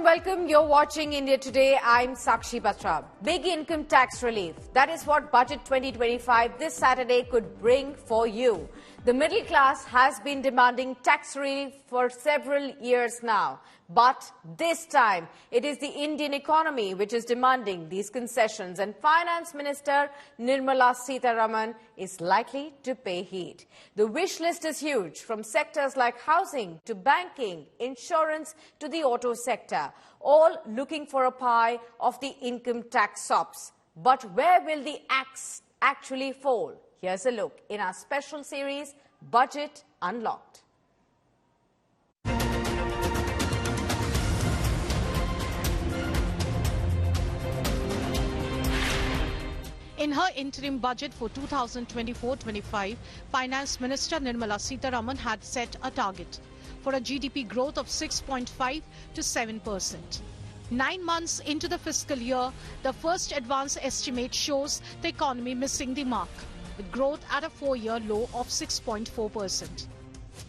and welcome. You're watching India Today. I'm Sakshi Batra. Big income tax relief. That is what Budget 2025 this Saturday could bring for you. The middle class has been demanding tax relief for several years now. But this time, it is the Indian economy which is demanding these concessions. And Finance Minister Nirmala Sitharaman is likely to pay heed. The wish list is huge, from sectors like housing to banking, insurance to the auto sector, all looking for a pie of the income tax sops. But where will the axe actually fall? Here's a look in our special series, Budget Unlocked. In her interim budget for 2024-25, Finance Minister Nirmala Sitharaman had set a target for a GDP growth of 6.5 to 7%. 9 months into the fiscal year, the first advance estimate shows the economy missing the mark, with growth at a 4-year low of 6.4%.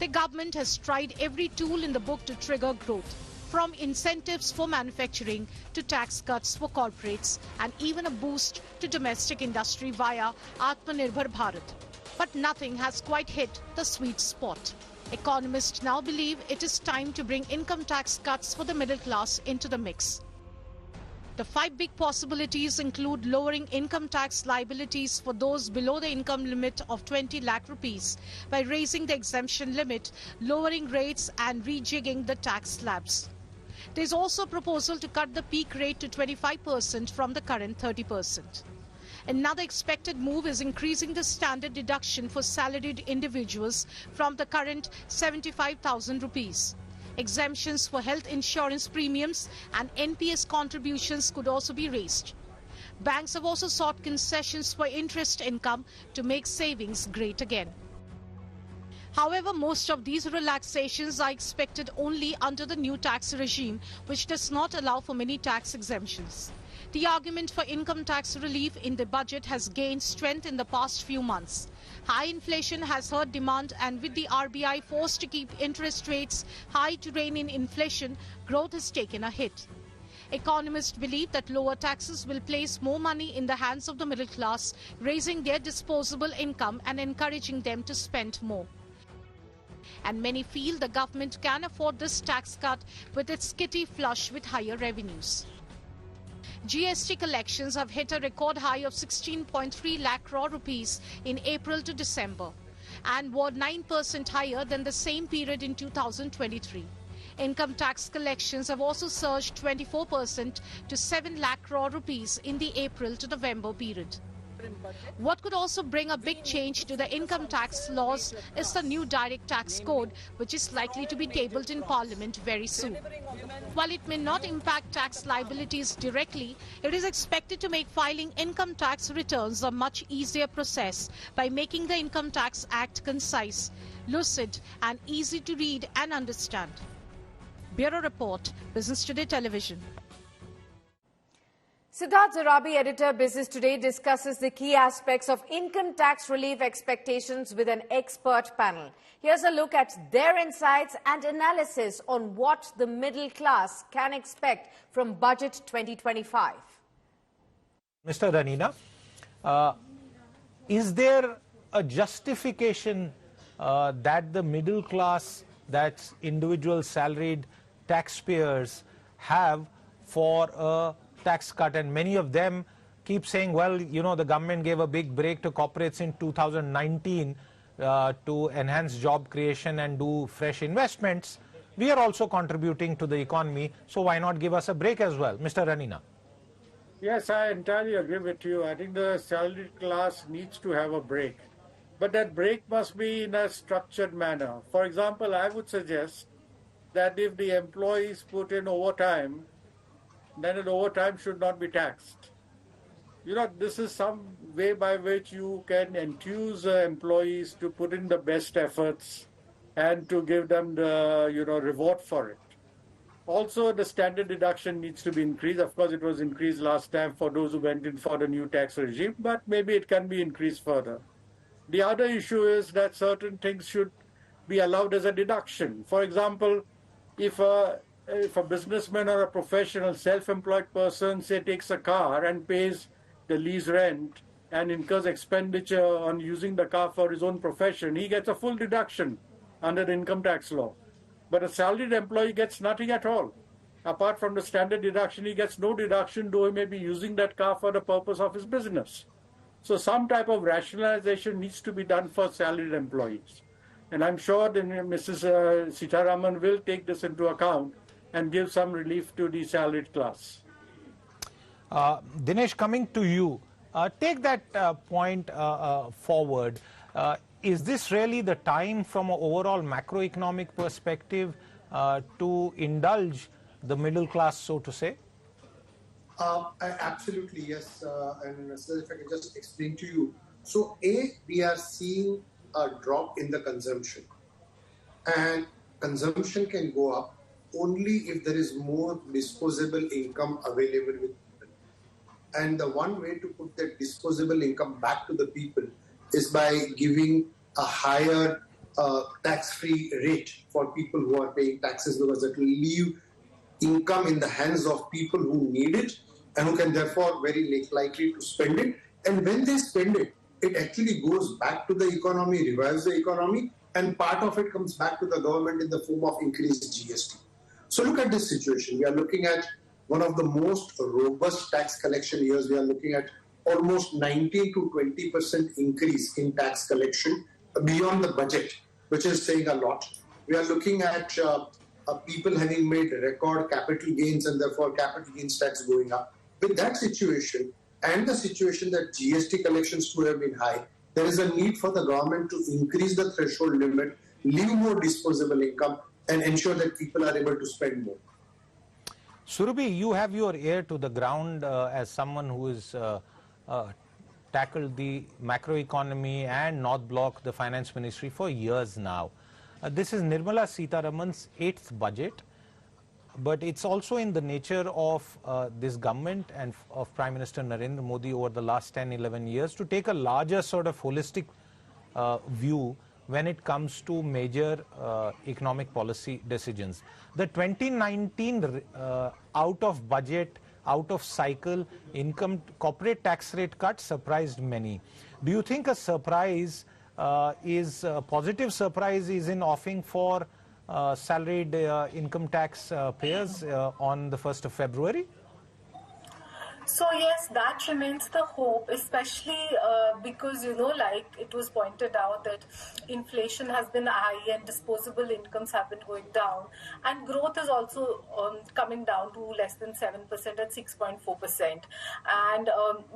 The government has tried every tool in the book to trigger growth, from incentives for manufacturing to tax cuts for corporates and even a boost to domestic industry via Atmanirbhar Bharat. But nothing has quite hit the sweet spot. Economists now believe it is time to bring income tax cuts for the middle class into the mix. The 5 big possibilities include lowering income tax liabilities for those below the income limit of 20 lakh rupees by raising the exemption limit, lowering rates and rejigging the tax slabs. There is also a proposal to cut the peak rate to 25% from the current 30%. Another expected move is increasing the standard deduction for salaried individuals from the current 75,000 rupees. Exemptions for health insurance premiums and NPS contributions could also be raised. Banks have also sought concessions for interest income to make savings great again. However, most of these relaxations are expected only under the new tax regime, which does not allow for many tax exemptions. The argument for income tax relief in the budget has gained strength in the past few months. High inflation has hurt demand, and with the RBI forced to keep interest rates high to rein in inflation, growth has taken a hit. Economists believe that lower taxes will place more money in the hands of the middle class, raising their disposable income and encouraging them to spend more. And many feel the government can afford this tax cut with its kitty flush with higher revenues. GST collections have hit a record high of 16.3 lakh crore rupees in April to December and were 9% higher than the same period in 2023. Income tax collections have also surged 24% to 7 lakh crore rupees in the April to November period. What could also bring a big change to the income tax laws is the new direct tax code, which is likely to be tabled in Parliament very soon. While it may not impact tax liabilities directly, it is expected to make filing income tax returns a much easier process by making the Income Tax Act concise, lucid and easy to read and understand. Bureau Report, Business Today Television. Siddharth Zarabi, editor, Business Today, discusses the key aspects of income tax relief expectations with an expert panel. Here's a look at their insights and analysis on what the middle class can expect from Budget 2025. Mr. Ranina, is there a justification that the middle class, that's individual salaried taxpayers, have for a tax cut? And many of them keep saying, well, you know, the government gave a big break to corporates in 2019 to enhance job creation and do fresh investments. We are also contributing to the economy, so why not give us a break as well? Mr. Ranina. Yes, I entirely agree with you. I think the salaried class needs to have a break. But that break must be in a structured manner. For example, I would suggest that if the employees put in overtime, then the overtime should not be taxed. You know, this is some way by which you can enthuse employees to put in the best efforts and to give them the, reward for it. Also, the standard deduction needs to be increased. Of course, it was increased last time for those who went in for the new tax regime, but maybe it can be increased further. The other issue is that certain things should be allowed as a deduction. For example, if a if a businessman or a professional self-employed person, say, takes a car and pays the lease rent and incurs expenditure on using the car for his own profession, he gets a full deduction under the income tax law. But a salaried employee gets nothing at all. Apart from the standard deduction, he gets no deduction, though he may be using that car for the purpose of his business. So some type of rationalization needs to be done for salaried employees. And I'm sure that Mrs. Sitharaman will take this into account and give some relief to the salaried class. Dinesh, coming to you, take that point forward. Is this really the time from an overall macroeconomic perspective to indulge the middle class, so to say? Absolutely, yes. And sir, if I can just explain to you. So, we are seeing a drop in the consumption. And consumption can go up only if there is more disposable income available with people. And the one way to put that disposable income back to the people is by giving a higher tax-free rate for people who are paying taxes, because it will leave income in the hands of people who need it and who can therefore very likely to spend it. And when they spend it, it actually goes back to the economy, revives the economy, and part of it comes back to the government in the form of increased GST. So look at this situation. We are looking at one of the most robust tax collection years. We are looking at almost 19 to 20% increase in tax collection beyond the budget, which is saying a lot. We are looking at people having made record capital gains and therefore capital gains tax going up. With that situation and the situation that GST collections too have been high, there is a need for the government to increase the threshold limit, leave more disposable income, and ensure that people are able to spend more. Surabhi, you have your ear to the ground as someone who is tackled the macroeconomy and North Block, the finance ministry, for years now. This is Nirmala Sitharaman's 8th budget, but it's also in the nature of this government and of Prime Minister Narendra Modi over the last 10-11 years to take a larger sort of holistic view when it comes to major economic policy decisions. The 2019 out of budget, out of cycle income corporate tax rate cut surprised many. Do you think a surprise is a positive surprise is in offering for salaried income tax payers on the 1st of February? So yes, that remains the hope, especially because, like it was pointed out that inflation has been high and disposable incomes have been going down, and growth is also coming down to less than 7% at 6.4%. And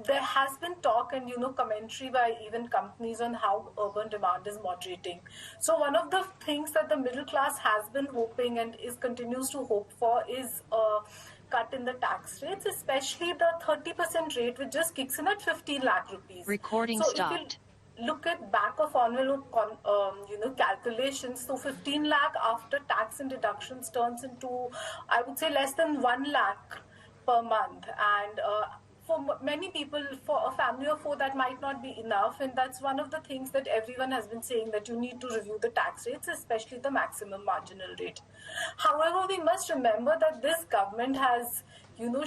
there has been talk and, commentary by even companies on how urban demand is moderating. So one of the things that the middle class has been hoping and continues to hope for is cut in the tax rates, especially the 30% rate, which just kicks in at 15 lakh rupees. Recording so stopped. If you look at back of envelope calculations, so 15 lakh after tax and deductions turns into, I would say, less than 1 lakh per month. And for many people, for a family of 4, that might not be enough. And that's one of the things that everyone has been saying, that you need to review the tax rates, especially the maximum marginal rate. However, we must remember that this government has,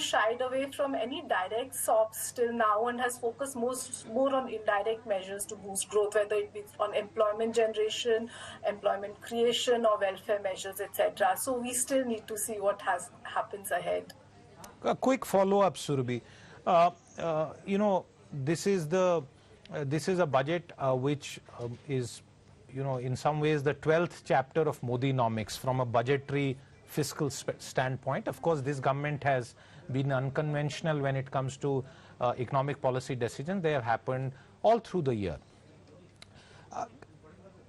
shied away from any direct SOPs till now and has focused more on indirect measures to boost growth, whether it be on employment generation, employment creation, or welfare measures, etc. So we still need to see what happens ahead. A quick follow-up, Surabhi. This is a budget which is, in some ways the 12th chapter of Modinomics from a budgetary fiscal standpoint. Of course, this government has been unconventional when it comes to economic policy decisions. They have happened all through the year.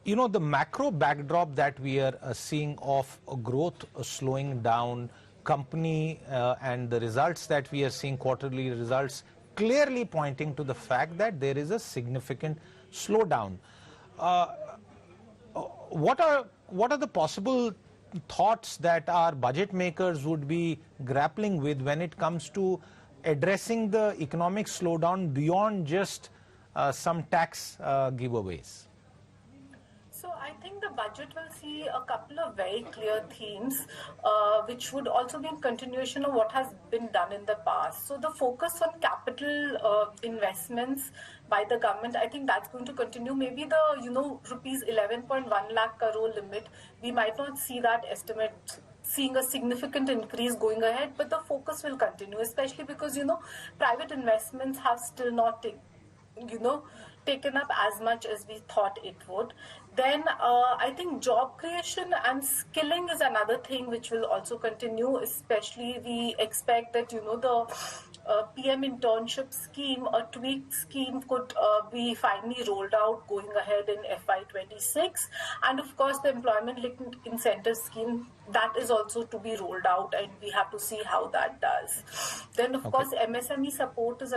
The macro backdrop that we are seeing of growth slowing down, company and the results that we are seeing, quarterly results, clearly pointing to the fact that there is a significant slowdown. What are the possible thoughts that our budget makers would be grappling with when it comes to addressing the economic slowdown beyond just some tax giveaways? So I think the budget will see a couple of very clear themes, which would also be in continuation of what has been done in the past. So the focus on capital investments by the government, I think that's going to continue. Maybe the rupees 11.1 lakh crore limit, we might not see that estimate seeing a significant increase going ahead, but the focus will continue, especially because private investments have still not taken up as much as we thought it would. Then I think job creation and skilling is another thing which will also continue, especially we expect that the PM internship scheme, a tweaked scheme, could be finally rolled out going ahead in FY26. And of course, the employment-linked incentive scheme, that is also to be rolled out, and we have to see how that does. Then, of course, MSME support is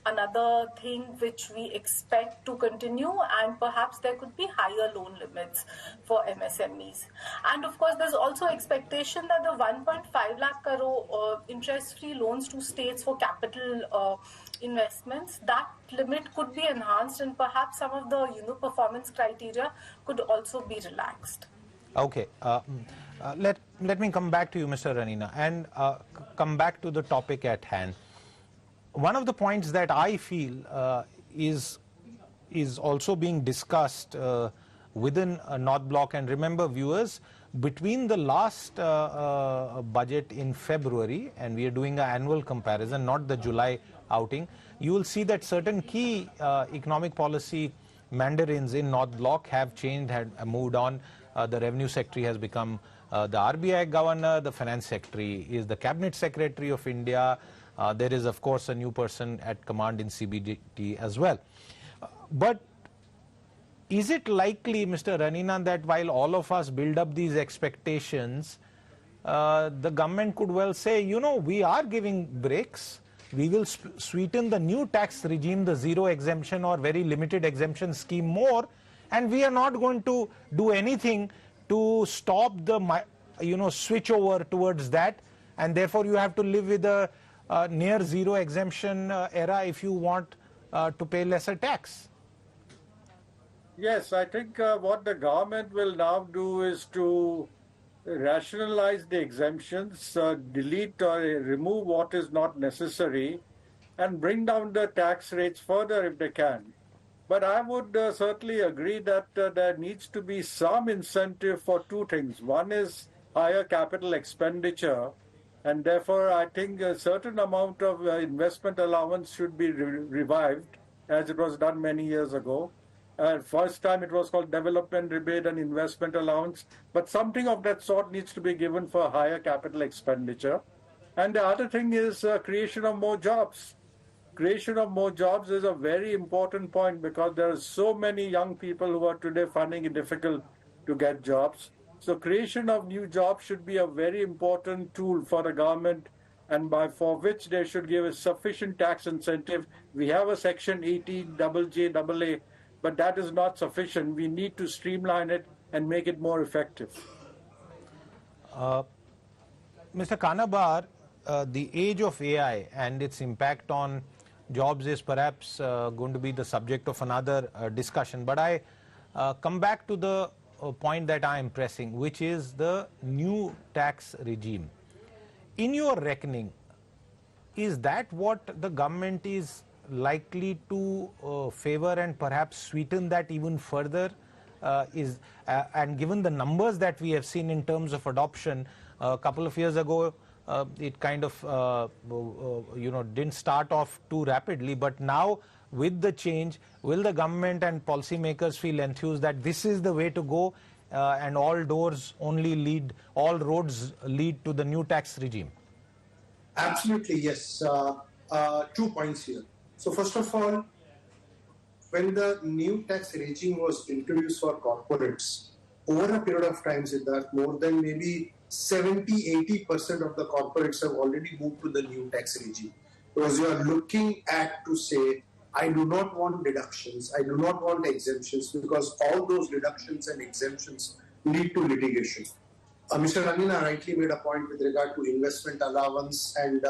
another thing which we expect to continue, and perhaps there could be higher loan limits for MSMEs. And of course, there's also expectation that the 1.5 lakh crore interest-free loans to states for capital investments, that limit could be enhanced, and perhaps some of the performance criteria could also be relaxed. Okay. Let me come back to you, Mr. Ranina, and come back to the topic at hand. One of the points that I feel is also being discussed within North Block, and remember, viewers, between the last budget in February, and we are doing an annual comparison, not the July outing, you will see that certain key economic policy mandarins in North Block have changed, had moved on. The Revenue Secretary has become the RBI Governor, the Finance Secretary is the Cabinet Secretary of India. There is, of course, a new person at command in CBDT as well. But is it likely, Mr. Ranina, that while all of us build up these expectations, the government could well say, we are giving breaks. We will sweeten the new tax regime, the zero exemption or very limited exemption scheme more, and we are not going to do anything to stop the, switch over towards that, and therefore you have to live with a near zero exemption era if you want to pay lesser tax. Yes, I think what the government will now do is to rationalize the exemptions, delete or remove what is not necessary, and bring down the tax rates further if they can. But I would certainly agree that there needs to be some incentive for two things. One is higher capital expenditure, and therefore I think a certain amount of investment allowance should be revived, as it was done many years ago. First time it was called development rebate and investment allowance, but something of that sort needs to be given for higher capital expenditure. And the other thing is creation of more jobs. Creation of more jobs is a very important point because there are so many young people who are today finding it difficult to get jobs. So creation of new jobs should be a very important tool for the government, and for which they should give a sufficient tax incentive. We have a section 18 JJAA, but that is not sufficient. We need to streamline it and make it more effective. Mr. Kanabar, the age of AI and its impact on jobs is perhaps going to be the subject of another discussion. But I come back to the point that I am pressing, which is the new tax regime. In your reckoning, is that what the government is likely to favor and perhaps sweeten that even further? And given the numbers that we have seen in terms of adoption, a couple of years ago, it kind of, didn't start off too rapidly. But now, with the change, will the government and policymakers feel enthused that this is the way to go and all roads lead to the new tax regime? Absolutely, yes. 2 points here. So first of all, when the new tax regime was introduced for corporates, over a period of time, Siddharth, more than maybe 70-80% of the corporates have already moved to the new tax regime. Because you are looking at to say, I do not want deductions, I do not want exemptions, because all those deductions and exemptions lead to litigation. Mr. Ranina rightly made a point with regard to investment allowance and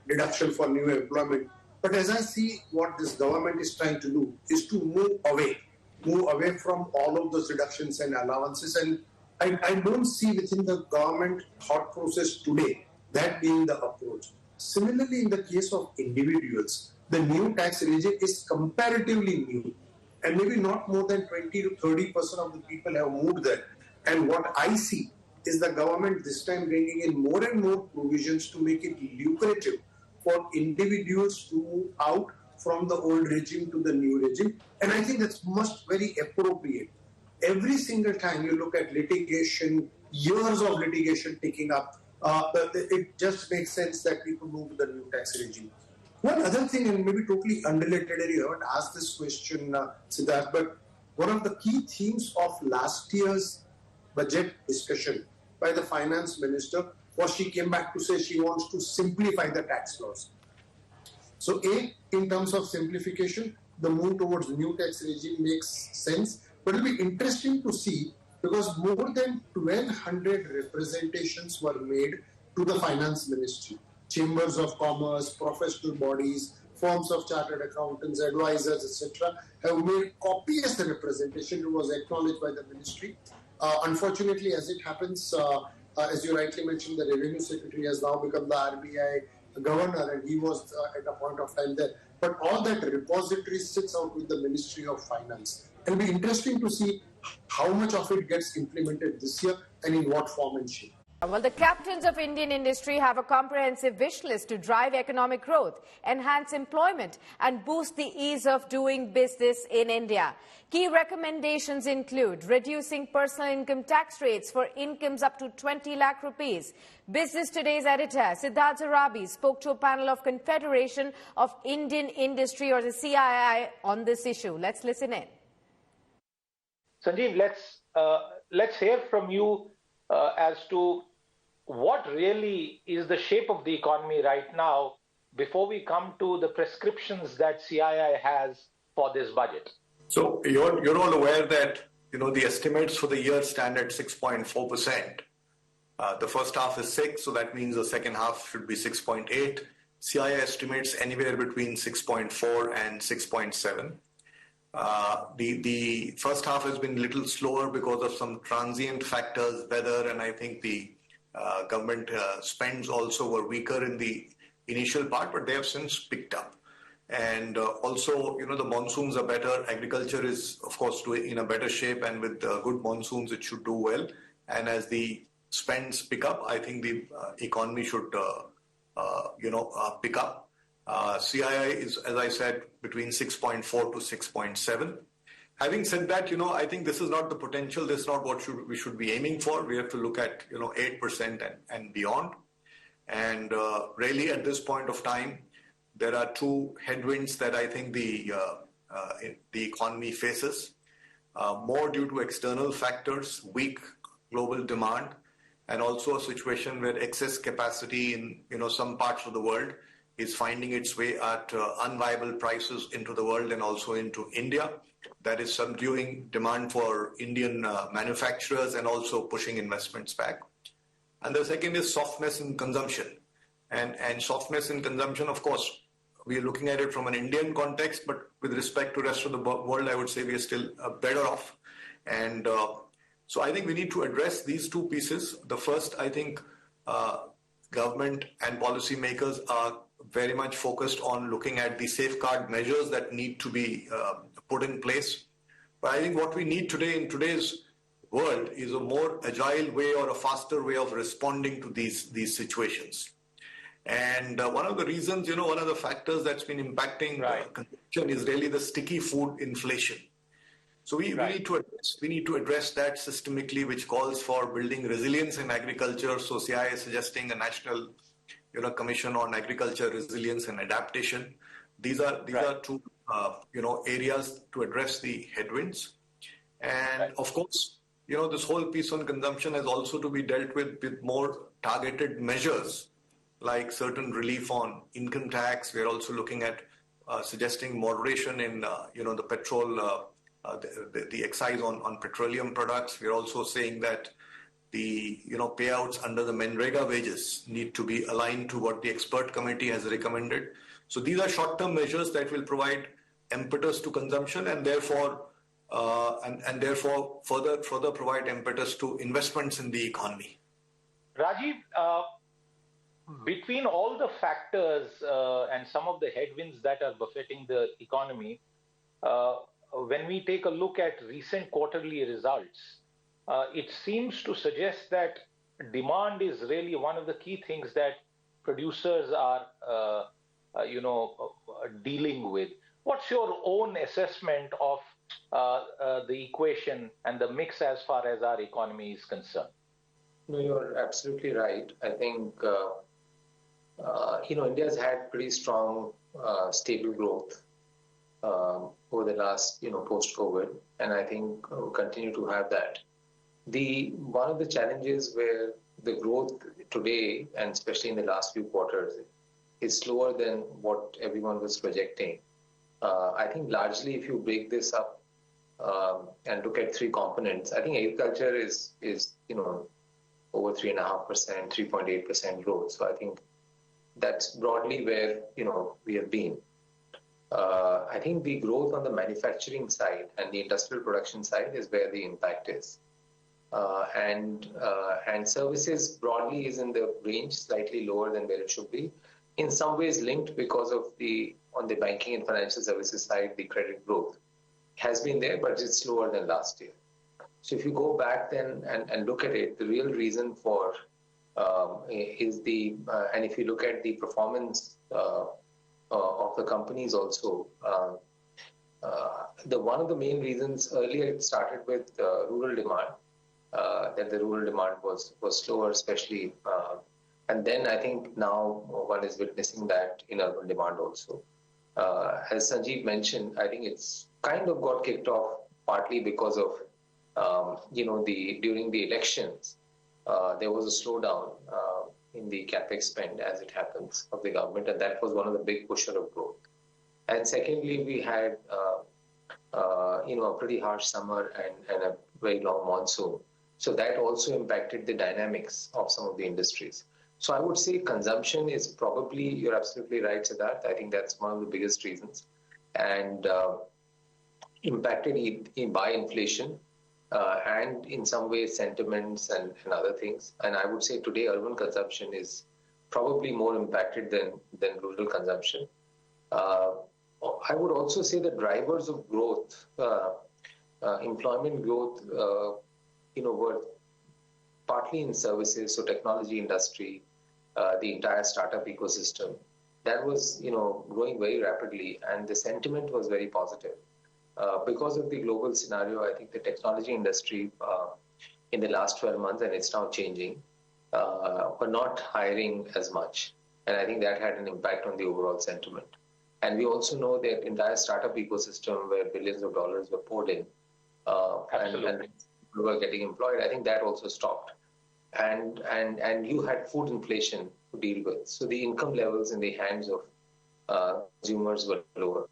deduction for new employment. But as I see, what this government is trying to do is to move away move away from all of those deductions and allowances. And I don't see within the government thought process today that being the approach. Similarly, in the case of individuals, the new tax regime is comparatively new, and maybe not more than 20 to 30% of the people have moved there. And what I see is the government this time bringing in more and more provisions to make it lucrative for individuals to move out from the old regime to the new regime. And I think that's very appropriate. Every single time you look at litigation, years of litigation picking up, it just makes sense that people move to the new tax regime. One other thing, and maybe totally unrelated, you haven't asked this question, Siddharth, but one of the key themes of last year's budget discussion by the finance minister was she came back to say she wants to simplify the tax laws. So in terms of simplification, the move towards new tax regime makes sense, but it'll be interesting to see because more than 1,200 representations were made to the finance ministry. Chambers of commerce, professional bodies, firms of chartered accountants, advisors, etc., have made copious representation. It was acknowledged by the ministry. Unfortunately, as it happens, as you rightly mentioned, the Revenue Secretary has now become the RBI governor, and he was at a point of time there. But all that repository sits out with the Ministry of Finance. It'll be interesting to see how much of it gets implemented this year and in what form and shape. Well, the captains of Indian industry have a comprehensive wish list to drive economic growth, enhance employment and boost the ease of doing business in India. Key recommendations include reducing personal income tax rates for incomes up to 20 lakh rupees. Business Today's editor Siddharth Zarabi spoke to a panel of Confederation of Indian Industry, or the CII, on this issue. Let's listen in. Sanjeev, let's hear from you as to what really is the shape of the economy right now before we come to the prescriptions that CII has for this budget. So you're all aware that the estimates for the year stand at 6.4%. The first half is 6, so that means the second half should be 6.8. CII estimates anywhere between 6.4 and 6.7. The first half has been a little slower because of some transient factors, weather, and I think the government spends also were weaker in the initial part, but they have since picked up. And also, the monsoons are better. Agriculture is, of course, in a better shape, and with good monsoons, it should do well. And as the spends pick up, I think the economy should, pick up. CII is, as I said, between 6.4 to 6.7. Having said that, I think this is not the potential. This is not what we should be aiming for. We have to look at, 8% and beyond. And really, at this point of time, there are two headwinds that I think the economy faces. More due to external factors, weak global demand, and also a situation where excess capacity in some parts of the world is finding its way at unviable prices into the world and also into India. That is subduing demand for Indian manufacturers and also pushing investments back. And the second is softness in consumption. And softness in consumption, of course, we are looking at it from an Indian context, but with respect to the rest of the world, I would say we are still better off. And so I think we need to address these two pieces. The first, I think, government and policymakers are very much focused on looking at the safeguard measures that need to be put in place. But I think what we need today in today's world is a more agile way or a faster way of responding to these situations. And one of the reasons, one of the factors that's been impacting consumption is really the sticky food inflation. So we need to address that systemically, which calls for building resilience in agriculture. So CII is suggesting a national, commission on agriculture resilience and adaptation. These are two, areas to address the headwinds. And of course, this whole piece on consumption has also to be dealt with more targeted measures, like certain relief on income tax. We're also looking at suggesting moderation in, the petrol, the excise on petroleum products. We're also saying that the, payouts under the Manrega wages need to be aligned to what the expert committee has recommended. So these are short-term measures that will provide impetus to consumption and therefore and therefore further provide impetus to investments in the economy. Rajiv, between all the factors and some of the headwinds that are buffeting the economy, when we take a look at recent quarterly results, it seems to suggest that demand is really one of the key things that producers are, dealing with. What's your own assessment of the equation and the mix as far as our economy is concerned? No, you're absolutely right. I think, India has had pretty strong, stable growth over the last, post-COVID, and I think we'll continue to have that. One of the challenges where the growth today, and especially in the last few quarters, is slower than what everyone was projecting. I think largely, if you break this up and look at three components, I think agriculture is over 3.5%, 3.8% growth. So I think that's broadly where we have been. I think the growth on the manufacturing side and the industrial production side is where the impact is. And services broadly is in the range, slightly lower than where it should be. In some ways linked because of on the banking and financial services side, the credit growth has been there, but it's slower than last year. So if you go back then and look at it, the real reason for is and if you look at the performance of the companies also, one of the main reasons earlier it started with rural demand, that the rural demand was slower, especially, and then I think now one is witnessing that in urban demand also. As Sanjeev mentioned, I think it's kind of got kicked off partly because of during the elections, there was a slowdown in the capex spend, as it happens, of the government, and that was one of the big pusher of growth. And secondly, we had a pretty harsh summer and a very long monsoon, so that also impacted the dynamics of some of the industries. So I would say consumption is probably, you're absolutely right, Siddharth. I think that's one of the biggest reasons, and impacted by inflation. And in some ways sentiments and other things. And I would say today urban consumption is probably more impacted than rural consumption. I would also say the drivers of growth, employment growth, were partly in services, so technology industry, the entire startup ecosystem. That was, growing very rapidly, and the sentiment was very positive. Because of the global scenario, I think the technology industry in the last 12 months, and it's now changing, were not hiring as much. And I think that had an impact on the overall sentiment. And we also know that entire startup ecosystem where billions of dollars were poured in and people were getting employed, I think that also stopped. And you had food inflation to deal with. So the income levels in the hands of consumers were lower.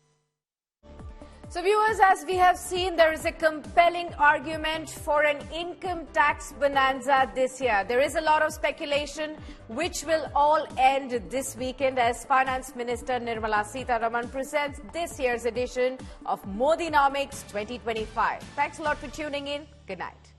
So viewers, as we have seen, there is a compelling argument for an income tax bonanza this year. There is a lot of speculation which will all end this weekend as Finance Minister Nirmala Sitharaman presents this year's edition of Modinomics 2025. Thanks a lot for tuning in. Good night.